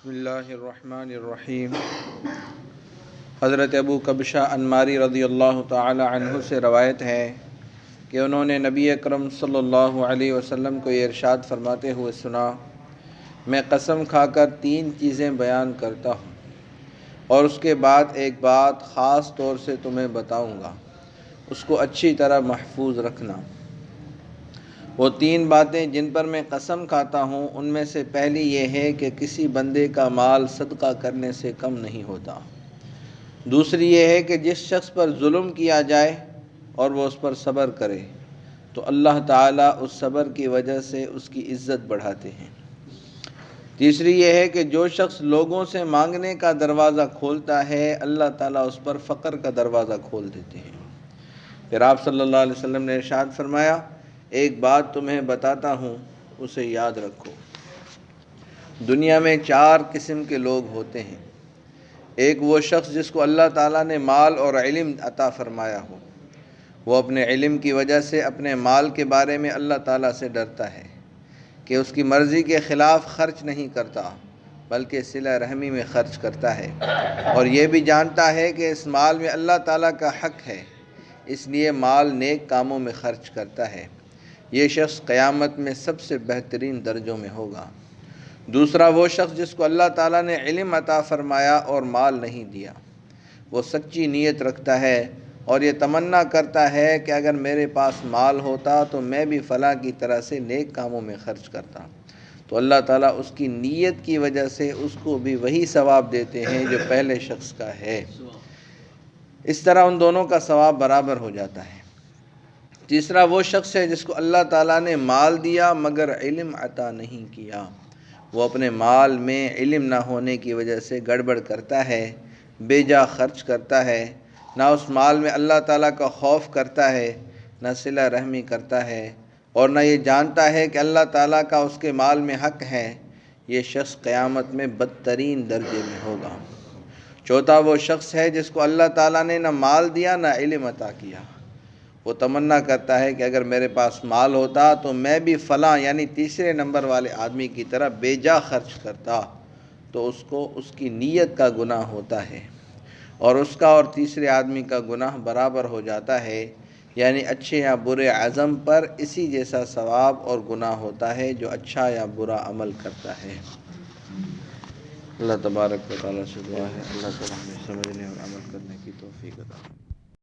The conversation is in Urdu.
بسم اللہ الرحمن الرحیم۔ حضرت ابو کبشہ انماری رضی اللہ تعالی عنہ سے روایت ہے کہ انہوں نے نبی اکرم صلی اللہ علیہ وسلم کو یہ ارشاد فرماتے ہوئے سنا، میں قسم کھا کر 3 چیزیں بیان کرتا ہوں اور اس کے بعد ایک بات خاص طور سے تمہیں بتاؤں گا، اس کو اچھی طرح محفوظ رکھنا۔ وہ 3 باتیں جن پر میں قسم کھاتا ہوں، ان میں سے پہلی یہ ہے کہ کسی بندے کا مال صدقہ کرنے سے کم نہیں ہوتا۔ دوسری یہ ہے کہ جس شخص پر ظلم کیا جائے اور وہ اس پر صبر کرے تو اللہ تعالیٰ اس صبر کی وجہ سے اس کی عزت بڑھاتے ہیں۔ تیسری یہ ہے کہ جو شخص لوگوں سے مانگنے کا دروازہ کھولتا ہے، اللہ تعالیٰ اس پر فقر کا دروازہ کھول دیتے ہیں۔ پھر آپ صلی اللہ علیہ وسلم نے ارشاد فرمایا، ایک بات تمہیں بتاتا ہوں، اسے یاد رکھو۔ دنیا میں 4 قسم کے لوگ ہوتے ہیں۔ ایک وہ شخص جس کو اللہ تعالیٰ نے مال اور علم عطا فرمایا ہو، وہ اپنے علم کی وجہ سے اپنے مال کے بارے میں اللہ تعالیٰ سے ڈرتا ہے کہ اس کی مرضی کے خلاف خرچ نہیں کرتا بلکہ صلہ رحمی میں خرچ کرتا ہے، اور یہ بھی جانتا ہے کہ اس مال میں اللہ تعالیٰ کا حق ہے، اس لیے مال نیک کاموں میں خرچ کرتا ہے۔ یہ شخص قیامت میں سب سے بہترین درجوں میں ہوگا۔ دوسرا وہ شخص جس کو اللہ تعالیٰ نے علم عطا فرمایا اور مال نہیں دیا، وہ سچی نیت رکھتا ہے اور یہ تمنا کرتا ہے کہ اگر میرے پاس مال ہوتا تو میں بھی فلاں کی طرح سے نیک کاموں میں خرچ کرتا، تو اللہ تعالیٰ اس کی نیت کی وجہ سے اس کو بھی وہی ثواب دیتے ہیں جو پہلے شخص کا ہے۔ اس طرح ان دونوں کا ثواب برابر ہو جاتا ہے۔ تیسرا وہ شخص ہے جس کو اللہ تعالیٰ نے مال دیا مگر علم عطا نہیں کیا، وہ اپنے مال میں علم نہ ہونے کی وجہ سے گڑبڑ کرتا ہے، بے جا خرچ کرتا ہے، نہ اس مال میں اللہ تعالیٰ کا خوف کرتا ہے، نہ صلہ رحمی کرتا ہے، اور نہ یہ جانتا ہے کہ اللہ تعالیٰ کا اس کے مال میں حق ہے۔ یہ شخص قیامت میں بدترین درجے میں ہوگا۔ چوتھا وہ شخص ہے جس کو اللہ تعالیٰ نے نہ مال دیا نہ علم عطا کیا، وہ تمنا کرتا ہے کہ اگر میرے پاس مال ہوتا تو میں بھی فلاں یعنی تیسرے نمبر والے آدمی کی طرح بے جا خرچ کرتا، تو اس کو اس کی نیت کا گناہ ہوتا ہے اور اس کا اور تیسرے آدمی کا گناہ برابر ہو جاتا ہے، یعنی اچھے یا برے عزم پر اسی جیسا ثواب اور گناہ ہوتا ہے جو اچھا یا برا عمل کرتا ہے۔ اللہ تبارک و تعالیٰ سے دعا ہے اللہ تعالیٰ ہمیں سمجھنے اور عمل کرنے کی توفیق عطا فرمائے۔